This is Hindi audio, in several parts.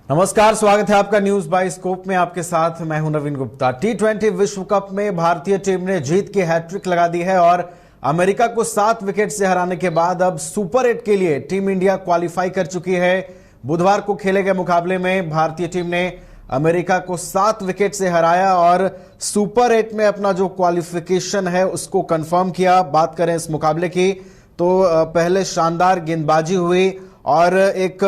नमस्कार, स्वागत है आपका न्यूज बाय स्कोप में। आपके साथ मैं हूं नवीन गुप्ता। टी20 विश्व कप में भारतीय टीम ने जीत की हैट्रिक लगा दी है और अमेरिका को 7 विकेट से हराने के बाद अब सुपर 8 के लिए टीम इंडिया क्वालिफाई कर चुकी है। बुधवार को खेले गए मुकाबले में भारतीय टीम ने अमेरिका को 7 विकेट से हराया और सुपर 8 में अपना जो क्वालिफिकेशन है उसको कंफर्म किया। बात करें इस मुकाबले की तो पहले शानदार गेंदबाजी हुई और एक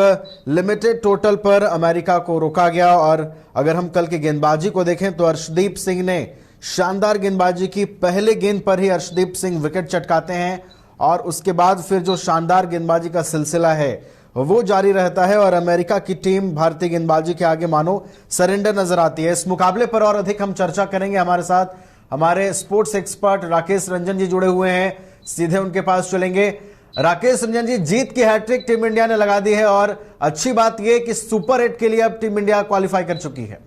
लिमिटेड टोटल पर अमेरिका को रोका गया। और अगर हम कल की गेंदबाजी को देखें तो अर्शदीप सिंह ने शानदार गेंदबाजी की। पहले गेंद पर ही अर्शदीप सिंह विकेट चटकाते हैं और उसके बाद फिर जो शानदार गेंदबाजी का सिलसिला है वो जारी रहता है और अमेरिका की टीम भारतीय गेंदबाजी के आगे मानो सरेंडर नजर आती है। इस मुकाबले पर और अधिक हम चर्चा करेंगे। हमारे साथ हमारे स्पोर्ट्स एक्सपर्ट राकेश रंजन जी जुड़े हुए हैं, सीधे उनके पास चलेंगे। राकेश रंजन जी, जीत की हैट्रिक टीम इंडिया ने लगा दी है और अच्छी बात यह कि सुपर 8 के लिए अब टीम इंडिया क्वालिफाई कर चुकी है।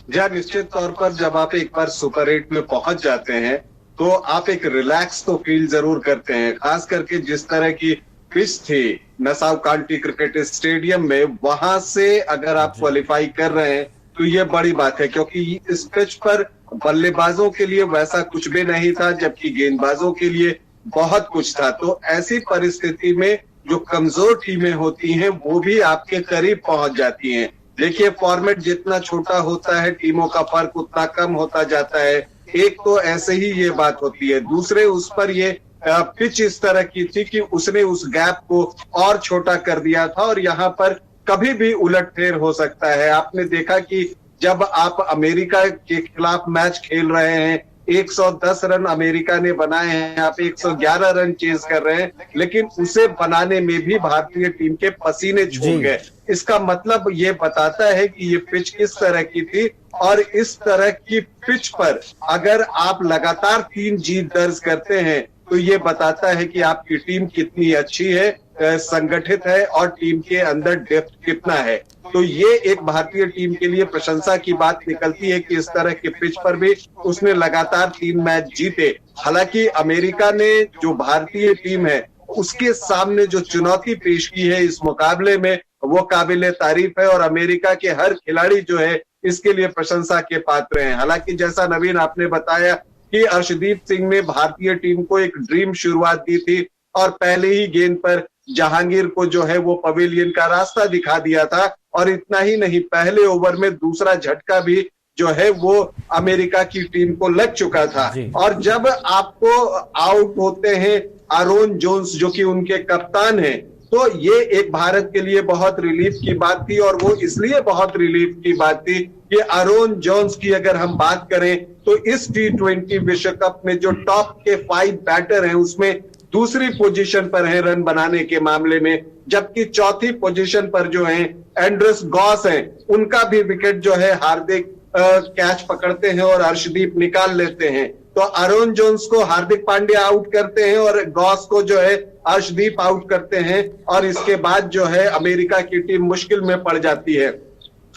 जी, निश्चित तौर पर जब आप एक बार सुपर 8 में पहुंच जाते हैं तो आप एक रिलैक्स तो फील जरूर करते हैं। खास करके जिस तरह की पिच थी नसाव काउंटी क्रिकेट स्टेडियम में, वहां से अगर आप क्वालिफाई कर रहे हैं तो ये बड़ी बात है, क्योंकि इस पिच पर बल्लेबाजों के लिए वैसा कुछ भी नहीं था जबकि गेंदबाजों के लिए बहुत कुछ था। तो ऐसी परिस्थिति में जो कमजोर टीमें होती हैं वो भी आपके करीब पहुंच जाती हैं। देखिए, फॉर्मेट जितना छोटा होता है टीमों का फर्क उतना कम होता जाता है। एक तो ऐसे ही ये बात होती है, दूसरे उस पर ये पिच इस तरह की थी कि उसने उस गैप को और छोटा कर दिया था और यहाँ पर कभी भी उलटफेर हो सकता है। आपने देखा कि जब आप अमेरिका के खिलाफ मैच खेल रहे हैं, 110 रन अमेरिका ने बनाए हैं, आप 111 रन चेज कर रहे हैं, लेकिन उसे बनाने में भी भारतीय टीम के पसीने छूट गए। इसका मतलब ये बताता है कि ये पिच किस तरह की थी और इस तरह की पिच पर अगर आप लगातार 3 जीत दर्ज करते हैं तो ये बताता है कि आपकी टीम कितनी अच्छी है, संगठित है और टीम के अंदर डेप्थ कितना है। तो ये एक भारतीय टीम के लिए प्रशंसा की बात निकलती है कि इस तरह के पिच पर भी उसने लगातार 3 मैच जीते। हालांकि अमेरिका ने जो भारतीय टीम है उसके सामने जो चुनौती पेश की है इस मुकाबले में वो काबिले तारीफ है और अमेरिका के हर खिलाड़ी जो है इसके लिए प्रशंसा के पात्र हैं। हालांकि जैसा नवीन आपने बताया कि अर्शदीप सिंह ने भारतीय टीम को एक ड्रीम शुरुआत दी थी और पहले ही गेंद पर जहांगीर को जो है वो पवेलियन का रास्ता दिखा दिया था। और इतना ही नहीं, पहले ओवर में दूसरा झटका भी जो है वो अमेरिका की टीम को लग चुका था। और जब आपको आउट होते हैं आरोन जोन्स जो कि उनके कप्तान हैं, तो ये एक भारत के लिए बहुत रिलीफ की बात थी। और वो इसलिए बहुत रिलीफ की बात थी कि आरोन जोन्स की अगर हम बात करें तो इस टी20 विश्व कप में जो टॉप के 5 बैटर हैं उसमें दूसरी पोजीशन पर है रन बनाने के मामले में, जबकि चौथी पोजीशन पर जो है एंड्रस गॉस हैं, उनका भी विकेट जो है हार्दिक कैच पकड़ते हैं और अर्शदीप निकाल लेते हैं। तो आरोन जोन्स को हार्दिक पांड्या आउट करते हैं और गॉस को जो है अर्शदीप आउट करते हैं और इसके बाद जो है अमेरिका की टीम मुश्किल में पड़ जाती है।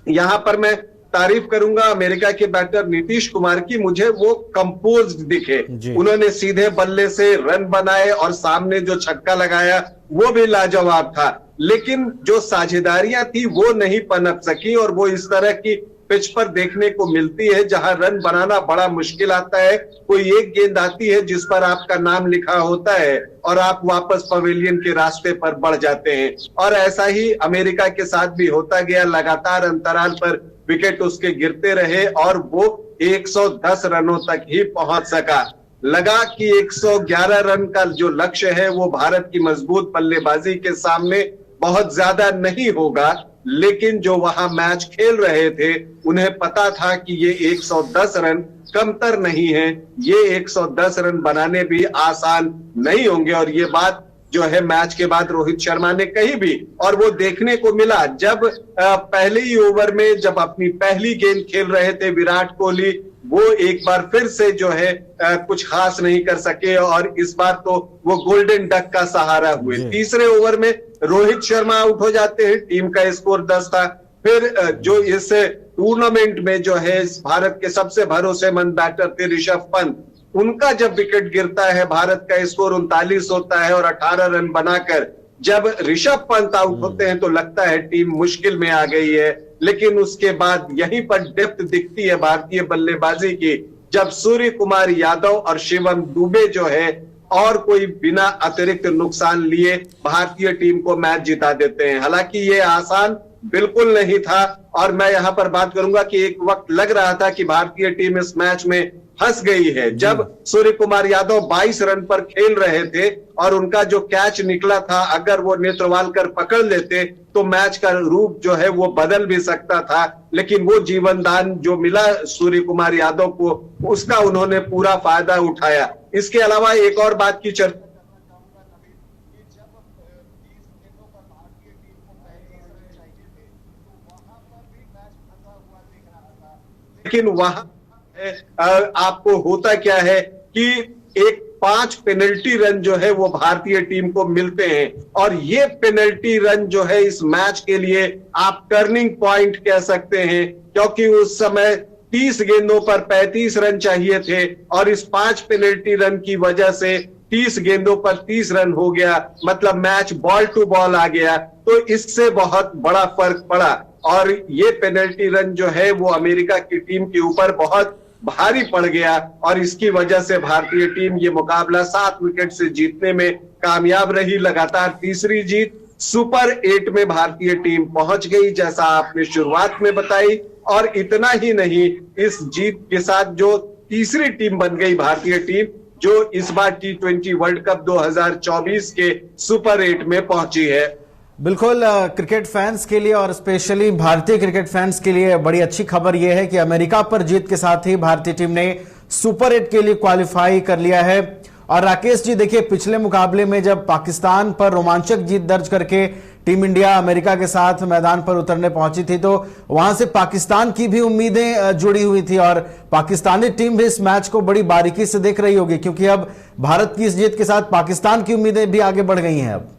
यहां पर मैं तारीफ करूंगा अमेरिका के बैटर नीतीश कुमार की, मुझे वो कंपोज्ड दिखे। उन्होंने सीधे बल्ले से रन बनाए और सामने जो छक्का लगाया वो भी लाजवाब था, लेकिन जो साझेदारियां थी वो नहीं पनप सकी और वो इस तरह की पिच पर देखने को मिलती है जहां रन बनाना बड़ा मुश्किल आता है। कोई एक गेंद आती है जिस पर आपका नाम लिखा होता है और आप वापस पवेलियन के रास्ते पर बढ़ जाते हैं। और ऐसा ही अमेरिका के साथ भी होता गया, लगातार अंतराल पर विकेट उसके गिरते रहे और वो 110 रनों तक ही पहुंच सका। लगा कि 111 रन का जो लक्ष्य है वो भारत की मजबूत बल्लेबाजी के सामने बहुत ज्यादा नहीं होगा, लेकिन जो वहां मैच खेल रहे थे उन्हें पता था कि ये 110 रन कमतर नहीं है, ये 110 रन बनाने भी आसान नहीं होंगे। और ये बात जो है मैच के बाद रोहित शर्मा ने कही भी और वो देखने को मिला जब पहले ही ओवर में जब अपनी पहली गेंद खेल रहे थे विराट कोहली, वो एक बार फिर से जो है कुछ खास नहीं कर सके और इस बार तो वो गोल्डन डक का सहारा हुए। तीसरे ओवर में रोहित शर्मा आउट हो जाते हैं, टीम का स्कोर 10 था। फिर जो इस टूर्नामेंट में जो है भारत के सबसे भरोसेमंद बैटर थे ऋषभ पंत, उनका जब विकेट गिरता है भारत का स्कोर 39 होता है और 18 रन बनाकर जब ऋषभ पंत आउट होते हैं तो लगता है टीम मुश्किल में आ गई है, लेकिन उसके बाद यहीं पर डेप्थ दिखती है भारतीय बल्लेबाजी की, जब सूर्य कुमार यादव और शिवम दुबे जो है और कोई बिना अतिरिक्त नुकसान लिए भारतीय टीम को मैच जिता देते हैं। हालांकि ये आसान बिल्कुल नहीं था और मैं यहां पर बात करूंगा कि एक वक्त लग रहा था कि भारतीय टीम इस मैच में फंस गई है, जब सूर्य कुमार यादव 22 रन पर खेल रहे थे और उनका जो कैच निकला था, अगर वो नेत्रवालकर पकड़ लेते तो मैच का रूप जो है वो बदल भी सकता था, लेकिन वो जीवन दान जो मिला सूर्य कुमार यादव को, उसका उन्होंने पूरा फायदा उठाया। इसके अलावा एक और बात की चर्चा लेकिन वहां आपको होता क्या है कि एक 5 पेनल्टी रन जो है वो भारतीय टीम को मिलते हैं और ये पेनल्टी रन जो है इस मैच के लिए आप टर्निंग पॉइंट कह सकते हैं, क्योंकि उस समय 30 गेंदों पर 35 रन चाहिए थे और इस 5 पेनल्टी रन की वजह से 30 गेंदों पर 30 रन हो गया, मतलब मैच बॉल टू बॉल आ गया। तो इससे बहुत बड़ा फर्क पड़ा और ये पेनल्टी रन जो है वो अमेरिका की टीम के ऊपर बहुत भारी पड़ गया और इसकी वजह से भारतीय टीम ये मुकाबला 7 विकेट से जीतने में कामयाब रही। लगातार तीसरी जीत, सुपर 8 में भारतीय टीम पहुंच गई, जैसा आपने शुरुआत में बताई। और इतना ही नहीं, इस जीत के साथ जो तीसरी टीम बन गई भारतीय टीम, जो इस बार T20 वर्ल्ड कप 2024 के सुपर 8 में पहुंची है। बिल्कुल, क्रिकेट फैंस के लिए और स्पेशली भारतीय क्रिकेट फैंस के लिए बड़ी अच्छी खबर यह है कि अमेरिका पर जीत के साथ ही भारतीय टीम ने सुपर 8 के लिए क्वालिफाई कर लिया है। और राकेश जी देखिए, पिछले मुकाबले में जब पाकिस्तान पर रोमांचक जीत दर्ज करके टीम इंडिया अमेरिका के साथ मैदान पर उतरने पहुंची थी, तो वहां से पाकिस्तान की भी उम्मीदें जुड़ी हुई थी और पाकिस्तानी टीम भी इस मैच को बड़ी बारीकी से देख रही होगी, क्योंकि अब भारत की इस जीत के साथ पाकिस्तान की उम्मीदें भी आगे बढ़ गई हैं। अब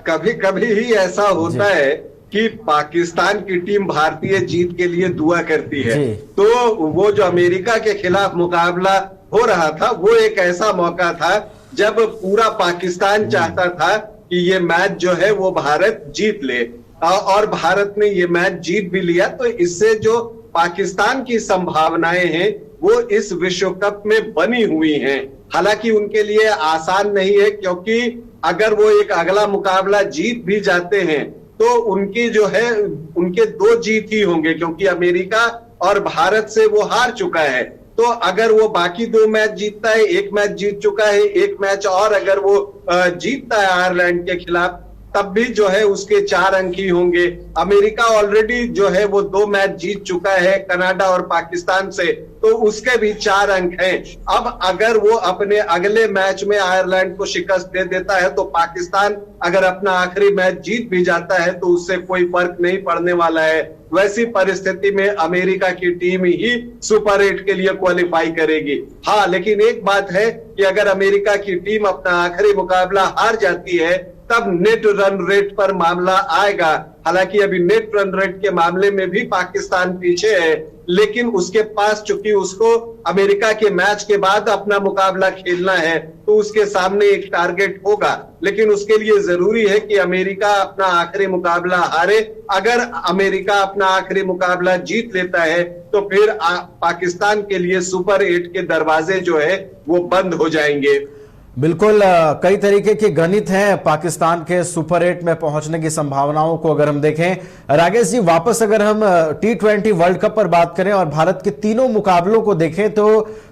कभी कभी ही ऐसा होता है कि पाकिस्तान की टीम भारतीय जीत के लिए दुआ करती है, तो वो जो अमेरिका के खिलाफ मुकाबला हो रहा था वो एक ऐसा मौका था जब पूरा पाकिस्तान चाहता था कि ये मैच जो है वो भारत जीत ले और भारत ने ये मैच जीत भी लिया। तो इससे जो पाकिस्तान की संभावनाएं हैं वो इस विश्व कप में बनी हुई हैं। हालांकि उनके लिए आसान नहीं है, क्योंकि अगर वो एक अगला मुकाबला जीत भी जाते हैं तो उनकी जो है उनके 2 जीत ही होंगे, क्योंकि अमेरिका और भारत से वो हार चुका है। तो अगर वो बाकी 2 मैच जीतता है, 1 मैच जीत चुका है, 1 मैच और अगर वो जीतता है आयरलैंड के खिलाफ, तब भी जो है उसके 4 अंक ही होंगे। अमेरिका ऑलरेडी जो है वो 2 मैच जीत चुका है कनाडा और पाकिस्तान से, तो उसके भी 4 अंक हैं। अब अगर वो अपने अगले मैच में आयरलैंड को शिकस्त दे देता है तो पाकिस्तान अगर अपना आखिरी मैच जीत भी जाता है तो उससे कोई फर्क नहीं पड़ने वाला है। वैसी परिस्थिति में अमेरिका की टीम ही सुपर 8 के लिए क्वालिफाई करेगी। हाँ, लेकिन एक बात है कि अगर अमेरिका की टीम अपना आखिरी मुकाबला हार जाती है तब नेट रन रेट पर मामला आएगा। हालांकि अभी नेट रन रेट के मामले में भी पाकिस्तान पीछे है, लेकिन उसके पास चूंकि उसको अमेरिका के मैच के बाद अपना मुकाबला खेलना है तो उसके सामने एक टारगेट होगा, लेकिन उसके लिए जरूरी है कि अमेरिका अपना आखिरी मुकाबला हारे। अगर अमेरिका अपना आखिरी मुकाबला जीत लेता है तो फिर पाकिस्तान के लिए सुपर 8 के दरवाजे जो है वो बंद हो जाएंगे। बिल्कुल, कई तरीके के गणित हैं पाकिस्तान के सुपर 8 में पहुंचने की संभावनाओं को अगर हम देखें। राकेश जी, वापस अगर हम T20 वर्ल्ड कप पर बात करें और भारत के तीनों मुकाबलों को देखें तो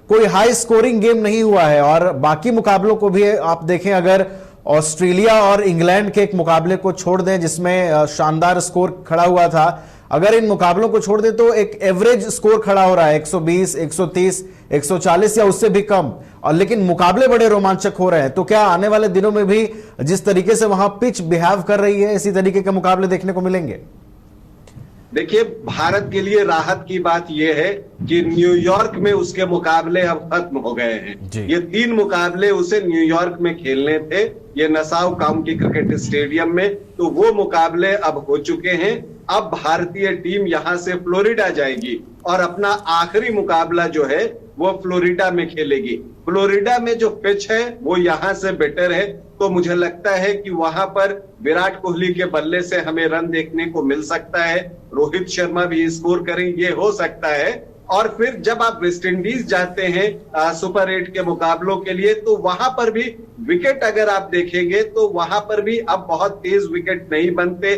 कोई हाई स्कोरिंग गेम नहीं हुआ है और बाकी मुकाबलों को भी आप देखें, अगर ऑस्ट्रेलिया और इंग्लैंड के एक मुकाबले को छोड़ दें जिसमें शानदार स्कोर खड़ा हुआ था, अगर इन मुकाबलों को छोड़ दें तो एक एवरेज स्कोर खड़ा हो रहा है 120, 130, 140 या उससे भी कम, और लेकिन मुकाबले बड़े रोमांचक हो रहे हैं। तो क्या आने वाले दिनों में भी जिस तरीके से वहां पिच बिहेव कर रही है इसी तरीके के मुकाबले देखने को मिलेंगे? देखिए, भारत के लिए राहत की बात यह है कि न्यूयॉर्क में उसके मुकाबले अब खत्म हो गए हैं। ये 3 मुकाबले उसे न्यूयॉर्क में खेलने थे, ये नसाउ काउंटी क्रिकेट स्टेडियम में, तो वो मुकाबले अब हो चुके हैं। अब भारतीय टीम यहां से फ्लोरिडा जाएगी और अपना आखिरी मुकाबला जो है वो फ्लोरिडा में खेलेगी। फ्लोरिडा में जो पिच है वो यहां से बेटर है, तो मुझे लगता है कि वहां पर विराट कोहली के बल्ले से हमें रन देखने को मिल सकता है, रोहित शर्मा भी स्कोर करें, ये हो सकता है। और फिर जब आप वेस्ट इंडीज जाते हैं सुपर 8 के मुकाबलों के लिए, तो वहां पर भी विकेट अगर आप देखेंगे तो वहां पर भी अब बहुत तेज विकेट नहीं बनते।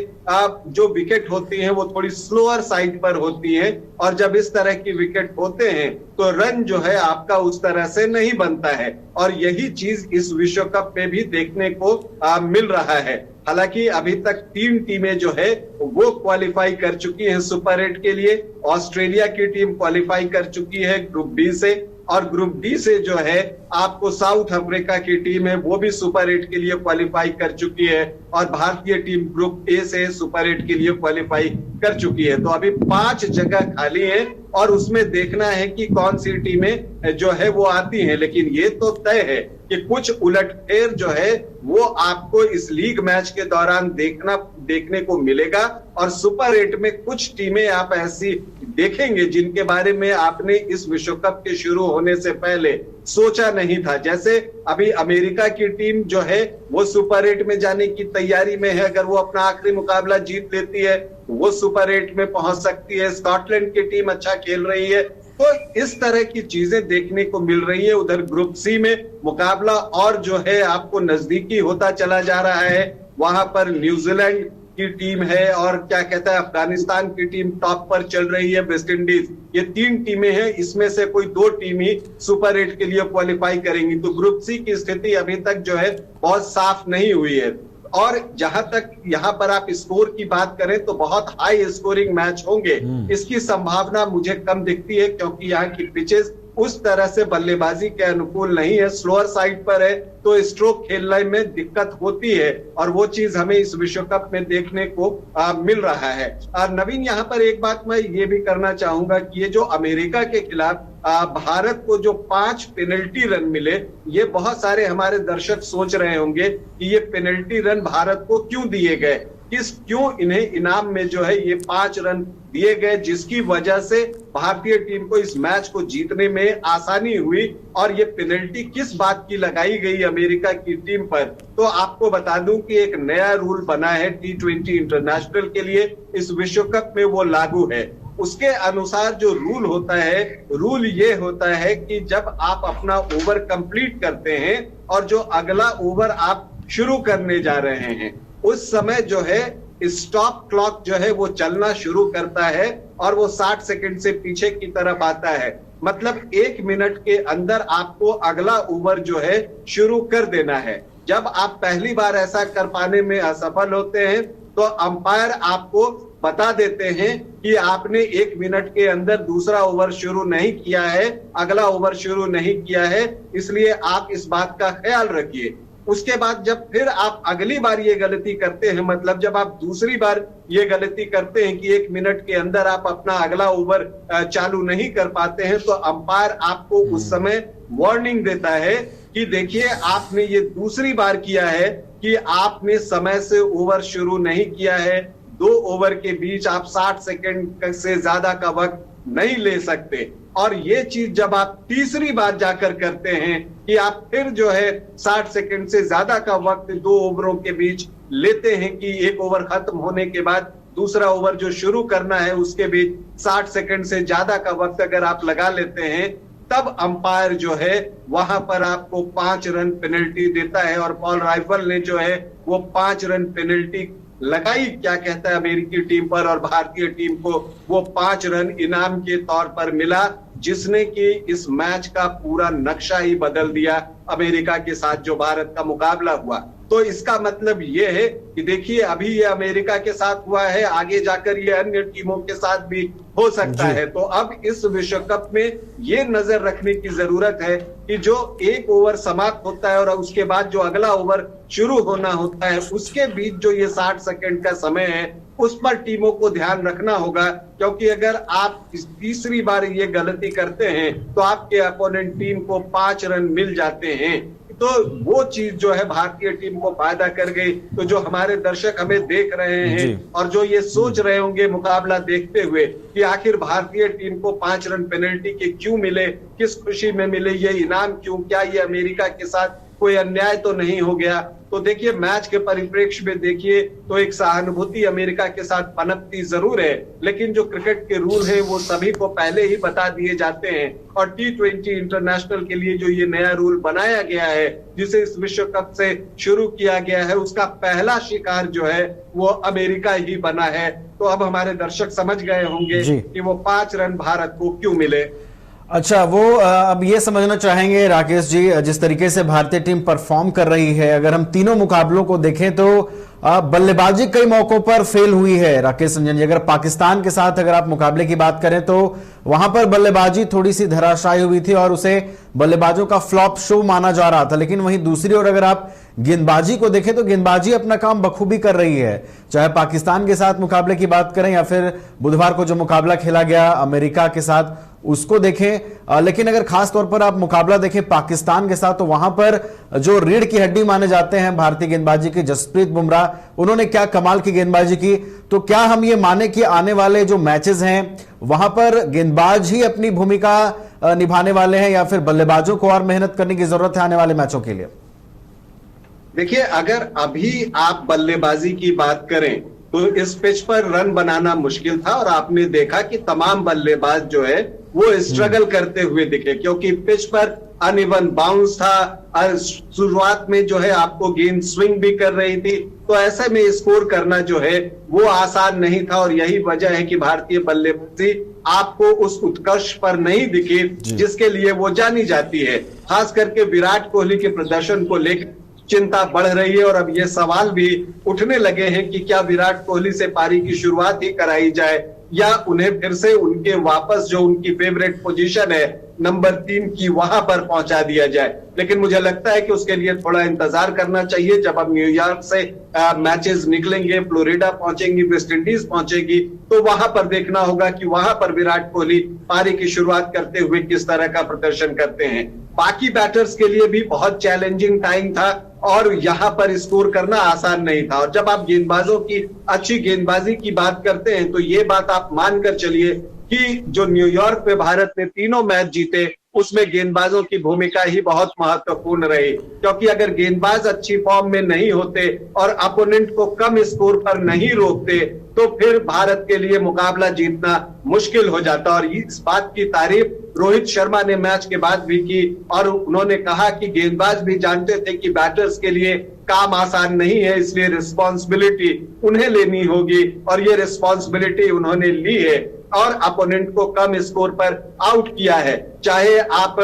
जो विकेट होती हैं वो थोड़ी स्लोअर साइड पर होती हैं, और जब इस तरह की विकेट होते हैं तो रन जो है आपका उस तरह से नहीं बनता है। और यही चीज इस विश्व कप में भी देखने को मिल रहा है। हालांकि अभी तक 3 टीमें जो है वो क्वालिफाई कर चुकी हैं सुपर 8 के लिए। ऑस्ट्रेलिया की टीम क्वालिफाई कर चुकी है ग्रुप बी से, और ग्रुप डी से जो है आपको साउथ अफ्रीका की टीम है वो भी सुपर 8 के लिए क्वालिफाई कर चुकी है, और भारतीय टीम ग्रुप ए से सुपर 8 के लिए क्वालिफाई कर चुकी है। तो अभी 5 जगह खाली है, और उसमें देखना है कि कौन सी टीमें जो है वो आती हैं। लेकिन ये तो तय है कि कुछ उलटफेर जो है वो आपको इस लीग मैच के दौरान देखने को मिलेगा, और सुपर 8 में कुछ टीमें आप ऐसी देखेंगे जिनके बारे में आपने इस विश्व कप के शुरू होने से पहले सोचा नहीं था। जैसे अभी अमेरिका की टीम जो है वो सुपर 8 में जाने की तैयारी में है, अगर वो अपना आखिरी मुकाबला जीत लेती है वो सुपर 8 में पहुंच सकती है। स्कॉटलैंड की टीम अच्छा खेल रही है, तो इस तरह की चीजें देखने को मिल रही है। उधर ग्रुप सी में मुकाबला और जो है आपको नजदीकी होता चला जा रहा है। वहां पर न्यूजीलैंड की टीम है, और क्या कहता है अफगानिस्तान की टीम टॉप पर चल रही है, वेस्ट इंडीज। ये 3 टीमें हैं, इसमें से कोई 2 टीम ही सुपर 8 के लिए क्वालिफाई करेंगी। तो ग्रुप सी की स्थिति अभी तक जो है बहुत साफ नहीं हुई है। और जहां तक यहां पर आप स्कोर की बात करें तो बहुत हाई स्कोरिंग मैच होंगे, इसकी संभावना मुझे कम दिखती है, क्योंकि यहाँ की पिचेस उस तरह से बल्लेबाजी के अनुकूल नहीं है, स्लोअर साइड पर है, तो स्ट्रोक खेलने में दिक्कत होती है, और वो चीज हमें इस विश्व कप में देखने को मिल रहा है। नवीन, यहाँ पर एक बात मैं ये भी करना चाहूंगा कि ये जो अमेरिका के खिलाफ भारत को जो 5 पेनल्टी रन मिले, ये बहुत सारे हमारे दर्शक सोच रहे होंगे कि ये पेनल्टी रन भारत को क्यों दिए गए, क्यों इन्हें इनाम में जो है ये 5 रन दिए गए, जिसकी वजह से भारतीय टीम को इस मैच को जीतने में आसानी हुई, और ये पेनल्टी किस बात की लगाई गई अमेरिका की टीम पर। तो आपको बता दूं कि एक नया रूल बना है T20 इंटरनेशनल के लिए, इस विश्व कप में वो लागू है। उसके अनुसार जो रूल होता है, रूल ये होता है कि जब आप अपना ओवर कंप्लीट करते हैं और जो अगला ओवर आप शुरू करने जा रहे हैं, उस समय जो है स्टॉप क्लॉक जो है वो चलना शुरू करता है, और वो 60 सेकंड से पीछे की तरफ आता है। मतलब 1 मिनट के अंदर आपको अगला ओवर जो है शुरू कर देना है। जब आप पहली बार ऐसा कर पाने में असफल होते हैं तो अंपायर आपको बता देते हैं कि आपने 1 मिनट के अंदर दूसरा ओवर शुरू नहीं किया है, अगला ओवर शुरू नहीं किया है, इसलिए आप इस बात का ख्याल रखिए। उसके बाद जब फिर आप अगली बार ये गलती करते हैं, मतलब जब आप दूसरी बार ये गलती करते हैं कि 1 मिनट के अंदर आप अपना अगला ओवर चालू नहीं कर पाते हैं, तो अंपायर आपको उस समय वार्निंग देता है कि देखिए आपने ये दूसरी बार किया है कि आपने समय से ओवर शुरू नहीं किया है। 2 ओवर के बीच आप 60 सेकंड से ज्यादा का वक्त नहीं ले सकते। और ये चीज जब आप तीसरी बार जाकर करते हैं कि आप फिर जो है 60 सेकंड से ज्यादा का वक्त 2 ओवरों के बीच लेते हैं कि 1 ओवर खत्म होने के बाद दूसरा ओवर जो शुरू करना है उसके बीच 60 सेकंड से ज्यादा का वक्त अगर आप लगा लेते हैं, तब अंपायर जो है वहां पर आपको 5 रन पेनल्टी देता है। और पॉल राइफल ने जो है वो 5 रन पेनल्टी लगाई, क्या कहता है, अमेरिकी टीम पर, और भारतीय टीम को वो 5 रन इनाम के तौर पर मिला, जिसने कि इस मैच का पूरा नक्शा ही बदल दिया अमेरिका के साथ जो भारत का मुकाबला हुआ। तो इसका मतलब ये है कि देखिए अभी ये अमेरिका के साथ हुआ है, आगे जाकर ये अन्य टीमों के साथ भी हो सकता है। तो अब इस विश्व कप में ये नजर रखने की जरूरत है कि जो 1 ओवर समाप्त होता है और उसके बाद जो अगला ओवर शुरू होना होता है, उसके बीच जो ये 60 सेकंड का समय है, उस पर टीमों को ध्यान रखना होगा, क्योंकि अगर आप इस तीसरी बार ये गलती करते हैं तो आपके अपोनेंट टीम को 5 रन मिल जाते हैं। तो वो चीज जो है भारतीय टीम को फायदा कर गई। तो जो हमारे दर्शक हमें देख रहे हैं और जो ये सोच रहे होंगे मुकाबला देखते हुए कि आखिर भारतीय टीम को 5 रन पेनल्टी के क्यों मिले, किस खुशी में मिले, ये इनाम क्यों, क्या ये अमेरिका के साथ कोई अन्याय तो नहीं हो गया। तो देखिए मैच के परिप्रेक्ष्य में देखिए तो एक सहानुभूति अमेरिका के साथ पनपती जरूर है, लेकिन जो क्रिकेट के रूल है वो सभी को पहले ही बता दिए जाते हैं। और T20 इंटरनेशनल के लिए जो ये नया रूल बनाया गया है, जिसे इस विश्व कप से शुरू किया गया है, उसका पहला शिकार जो है वो अमेरिका ही बना है। तो अब हमारे दर्शक समझ गए होंगे कि वो 5 रन भारत को क्यों मिले। अच्छा, वो अब ये समझना चाहेंगे राकेश जी, जिस तरीके से भारतीय टीम परफॉर्म कर रही है, अगर हम तीनों मुकाबलों को देखें तो बल्लेबाजी कई मौकों पर फेल हुई है। राकेश रंजन जी, अगर पाकिस्तान के साथ अगर आप मुकाबले की बात करें तो वहां पर बल्लेबाजी थोड़ी सी धराशायी हुई थी और उसे बल्लेबाजों का फ्लॉप शो माना जा रहा था। लेकिन वहीं दूसरी ओर अगर आप गेंदबाजी को देखें तो गेंदबाजी अपना काम बखूबी कर रही है, चाहे पाकिस्तान के साथ मुकाबले की बात करें या फिर बुधवार को जो मुकाबला खेला गया अमेरिका के साथ उसको देखें। लेकिन अगर खास तौर पर आप मुकाबला देखें पाकिस्तान के साथ तो वहां पर जो रीढ़ की हड्डी माने जाते हैं भारतीय गेंदबाजी की जसप्रीत बुमराह, उन्होंने क्या कमाल की गेंदबाजी की। तो क्या हम ये माने कि आने वाले जो मैचेस हैं वहां पर गेंदबाज ही अपनी भूमिका निभाने वाले हैं या फिर बल्लेबाजों को और मेहनत करने की जरूरत है आने वाले मैचों के लिए? देखिए अगर अभी आप बल्लेबाजी की बात करें तो इस पिच पर रन बनाना मुश्किल था और आपने देखा कि तमाम बल्लेबाज जो है वो स्ट्रगल करते हुए दिखे, क्योंकि पिच पर अनइवन बाउंस था और शुरुआत में जो है आपको गेंद स्विंग भी कर रही थी। तो ऐसे में स्कोर करना जो है वो आसान नहीं था और यही वजह है कि भारतीय बल्लेबाजी आपको उस उत्कर्ष पर नहीं दिखी जिसके लिए वो जानी जाती है। खास करके विराट कोहली के प्रदर्शन को लेकर चिंता बढ़ रही है और अब ये सवाल भी उठने लगे हैं कि क्या विराट कोहली से पारी की शुरुआत ही कराई जाए या उन्हें फिर से उनके वापस जो उनकी फेवरेट पोजीशन है नंबर 3 की वहां पर पहुंचा दिया जाए। लेकिन मुझे लगता है कि उसके लिए थोड़ा इंतजार करना चाहिए। जब अब न्यूयॉर्क से मैचेस निकलेंगे, फ्लोरिडा पहुंचेंगी, वेस्ट इंडीज पहुंचेगी, तो वहां पर देखना होगा कि वहां पर विराट कोहली पारी की शुरुआत करते हुए किस तरह का प्रदर्शन करते हैं। बाकी बैटर्स के लिए भी बहुत चैलेंजिंग टाइम था और यहां पर स्कोर करना आसान नहीं था। और जब आप गेंदबाजों की अच्छी गेंदबाजी की बात करते हैं तो ये बात आप मानकर चलिए कि जो न्यूयॉर्क में भारत ने तीनों मैच जीते उसमें गेंदबाजों की भूमिका ही बहुत महत्वपूर्ण रही, क्योंकि अगर गेंदबाज अच्छी फॉर्म में नहीं होते और अपोनेंट को कम स्कोर पर नहीं रोकते तो फिर भारत के लिए मुकाबला जीतना मुश्किल हो जाता। और इस बात की तारीफ रोहित शर्मा ने मैच के बाद भी की और उन्होंने कहा कि गेंदबाज भी जानते थे कि बैटर्स के लिए काम आसान नहीं है, इसलिए रिस्पॉन्सिबिलिटी उन्हें लेनी होगी और ये रिस्पॉन्सिबिलिटी उन्होंने ली है और अपोनेंट को कम स्कोर पर आउट किया है। चाहे आप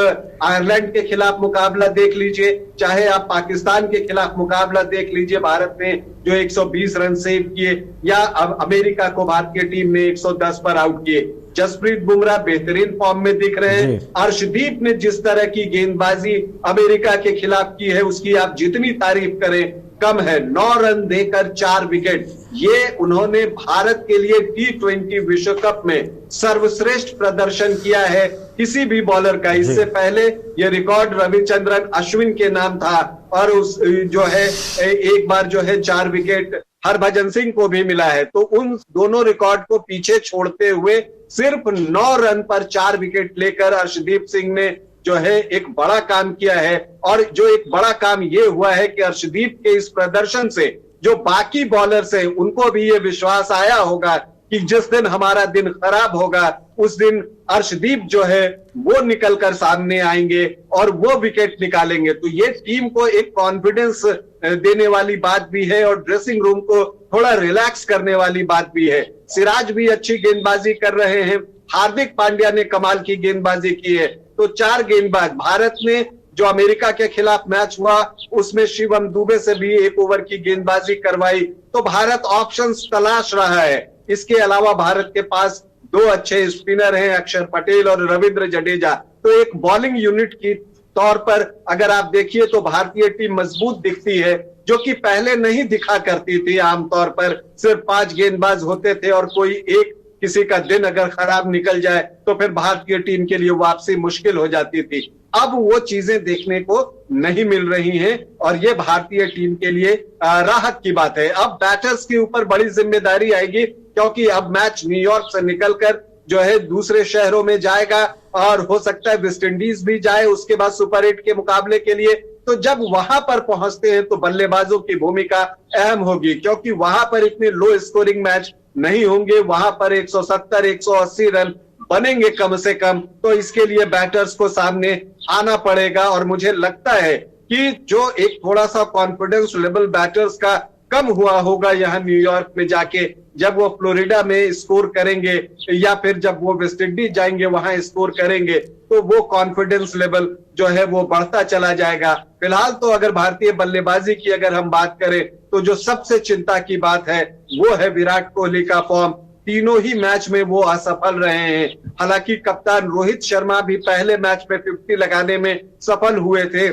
आयरलैंड के खिलाफ मुकाबला देख लीजिए, चाहे आप पाकिस्तान के खिलाफ मुकाबला देख लीजिए, भारत ने जो 120 रन सेव किए, या अब अमेरिका को भारतीय टीम ने 110 पर आउट किए। जसप्रीत बुमराह बेहतरीन फॉर्म में दिख रहे हैं। अर्शदीप ने जिस तरह की गेंदबाजी अमेरिका के खिलाफ की है उसकी आप जितनी तारीफ करें कम है। 9 रन देकर 4 विकेट, ये उन्होंने भारत के लिए T20 विश्व कप में सर्वश्रेष्ठ प्रदर्शन किया है किसी भी बॉलर का। इससे पहले ये रिकॉर्ड रविचंद्रन अश्विन के नाम था और उस जो है एक बार जो है 4 विकेट हरभजन सिंह को भी मिला है। तो उन दोनों रिकॉर्ड को पीछे छोड़ते हुए सिर्फ 9 रन पर 4 विकेट लेकर अर्शदीप सिंह ने जो है एक बड़ा काम किया है। और जो एक बड़ा काम ये हुआ है कि अर्शदीप के इस प्रदर्शन से जो बाकी बॉलर्स हैं उनको भी ये विश्वास आया होगा कि जिस दिन हमारा दिन खराब होगा उस दिन अर्शदीप जो है वो निकलकर सामने आएंगे और वो विकेट निकालेंगे। तो ये टीम को एक कॉन्फिडेंस देने वाली बात भी है और ड्रेसिंग रूम को थोड़ा रिलैक्स करने वाली बात भी है। सिराज भी अच्छी गेंदबाजी कर रहे हैं, हार्दिक पांड्या ने कमाल की गेंदबाजी की है। तो 4 गेंदबाज भारत ने जो अमेरिका के खिलाफ मैच हुआ उसमें शिवम दुबे से भी 1 ओवर की गेंदबाजी करवाई। तो भारत ऑप्शंस तलाश रहा है। इसके अलावा भारत के पास 2 अच्छे स्पिनर हैं, अक्षर पटेल और रविंद्र जडेजा। तो एक बॉलिंग यूनिट की तौर पर अगर आप देखिए तो भारतीय टीम मजबूत दिखती है, जो कि पहले नहीं दिखा करती थी। आमतौर पर सिर्फ 5 गेंदबाज होते थे और कोई एक किसी का दिन अगर खराब निकल जाए तो फिर भारतीय टीम के लिए वापसी मुश्किल हो जाती थी। अब वो चीजें देखने को नहीं मिल रही हैं और ये भारतीय टीम के लिए राहत की बात है। अब बैटर्स के ऊपर बड़ी जिम्मेदारी आएगी, क्योंकि अब मैच न्यूयॉर्क से निकलकर जो है दूसरे शहरों में जाएगा और हो सकता है वेस्ट इंडीज भी जाए उसके बाद सुपर 8 के मुकाबले के लिए, तो जब वहां पर पहुंचते हैं तो बल्लेबाजों की भूमिका अहम होगी, क्योंकि वहां पर इतने लो स्कोरिंग मैच नहीं होंगे, वहां पर 170 180 रन बनेंगे कम से कम। तो इसके लिए बैटर्स को सामने आना पड़ेगा और मुझे लगता है कि जो एक थोड़ा सा कॉन्फिडेंस लेवल बैटर्स का कम हुआ होगा यहाँ न्यूयॉर्क में जाके, जब वो फ्लोरिडा में स्कोर करेंगे या फिर जब वो वेस्ट इंडीज जाएंगे वहां स्कोर करेंगे, तो वो कॉन्फिडेंस लेवल जो है वो बढ़ता चला जाएगा। फिलहाल तो अगर भारतीय बल्लेबाजी की अगर हम बात करें तो जो सबसे चिंता की बात है वो है विराट कोहली का फॉर्म। तीनों ही मैच में वो असफल रहे हैं। हालांकि कप्तान रोहित शर्मा भी पहले मैच में 50 लगाने में सफल हुए थे,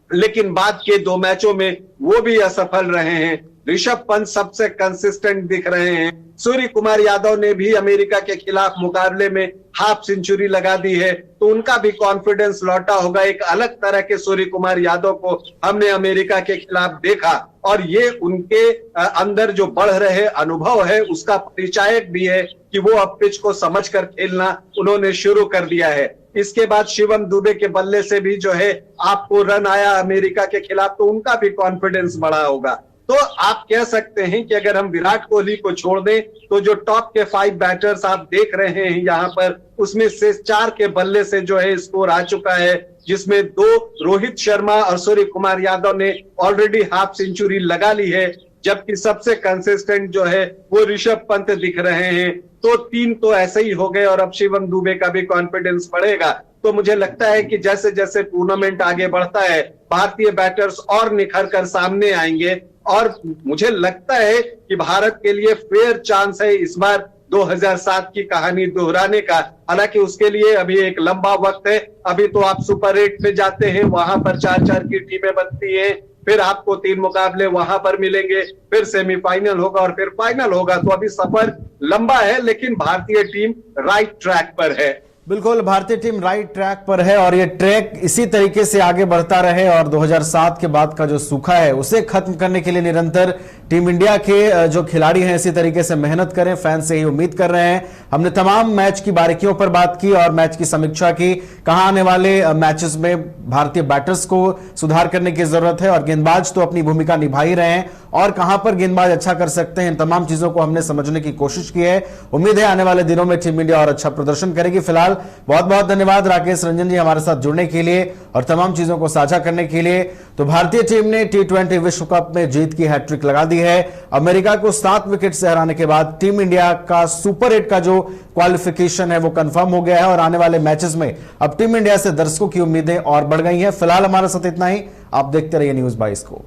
लेकिन बाद के 2 मैचों में वो भी असफल रहे हैं। ऋषभ पंत सबसे कंसिस्टेंट दिख रहे हैं। सूर्य कुमार यादव ने भी अमेरिका के खिलाफ मुकाबले में हाफ सेंचुरी लगा दी है, तो उनका भी कॉन्फिडेंस लौटा होगा। एक अलग तरह के सूर्य कुमार यादव को हमने अमेरिका के खिलाफ देखा और ये उनके अंदर जो बढ़ रहे अनुभव है उसका परिचायक भी है कि वो अब पिच को समझकर खेलना उन्होंने शुरू कर दिया है। इसके बाद शिवम दुबे के बल्ले से भी जो है आपको रन आया अमेरिका के खिलाफ, तो उनका भी कॉन्फिडेंस बढ़ा होगा। तो आप कह सकते हैं कि अगर हम विराट कोहली को छोड़ दें तो जो टॉप के 5 बैटर्स आप देख रहे हैं यहाँ पर, उसमें से 4 के बल्ले से जो है स्कोर आ चुका है, जिसमें 2 रोहित शर्मा और सूर्य कुमार यादव ने ऑलरेडी हाफ सेंचुरी लगा ली है, जबकि सबसे कंसिस्टेंट जो है वो ऋषभ पंत दिख रहे हैं। तो 3 तो ऐसे ही हो गए और अब शिवम दुबे का भी कॉन्फिडेंस बढ़ेगा। तो मुझे लगता है कि जैसे जैसे टूर्नामेंट आगे बढ़ता है भारतीय बैटर्स और निखर कर सामने आएंगे और मुझे लगता है कि भारत के लिए फेयर चांस है इस बार 2007 की कहानी दोहराने का। हालांकि उसके लिए अभी एक लंबा वक्त है। अभी तो आप सुपर 8 में जाते हैं, वहां पर 4-4 की टीमें बनती हैं, फिर आपको 3 मुकाबले वहां पर मिलेंगे, फिर सेमीफाइनल होगा और फिर फाइनल होगा। तो अभी सफर लंबा है, लेकिन भारतीय टीम राइट ट्रैक पर है। बिल्कुल, भारतीय टीम राइट ट्रैक पर है और ये ट्रैक इसी तरीके से आगे बढ़ता रहे और 2007 के बाद का जो सूखा है उसे खत्म करने के लिए निरंतर टीम इंडिया के जो खिलाड़ी हैं इसी तरीके से मेहनत करें, फैंस से ही उम्मीद कर रहे हैं। हमने तमाम मैच की बारीकियों पर बात की और मैच की समीक्षा की, कहां आने वाले मैचेस में भारतीय बैटर्स को सुधार करने की जरूरत है और गेंदबाज तो अपनी भूमिका निभा ही रहे हैं और कहां पर गेंदबाज अच्छा कर सकते हैं। इन तमाम चीजों को हमने समझने की कोशिश की है। उम्मीद है आने वाले दिनों में टीम इंडिया और अच्छा प्रदर्शन करेगी। फिलहाल बहुत बहुत धन्यवाद राकेश रंजन जी हमारे साथ जुड़ने के लिए और तमाम चीजों को साझा करने के लिए। तो भारतीय टीम ने T20 विश्व कप में जीत की हैट्रिक लगा दी है। अमेरिका को 7 विकेट से हराने के बाद टीम इंडिया का सुपर 8 का जो क्वालिफिकेशन है वो कंफर्म हो गया है और आने वाले मैचेस में अब टीम इंडिया से दर्शकों की उम्मीदें और बढ़ गई हैं। फिलहाल हमारे साथ इतना ही। आप देखते रहिए न्यूज़ 22 को।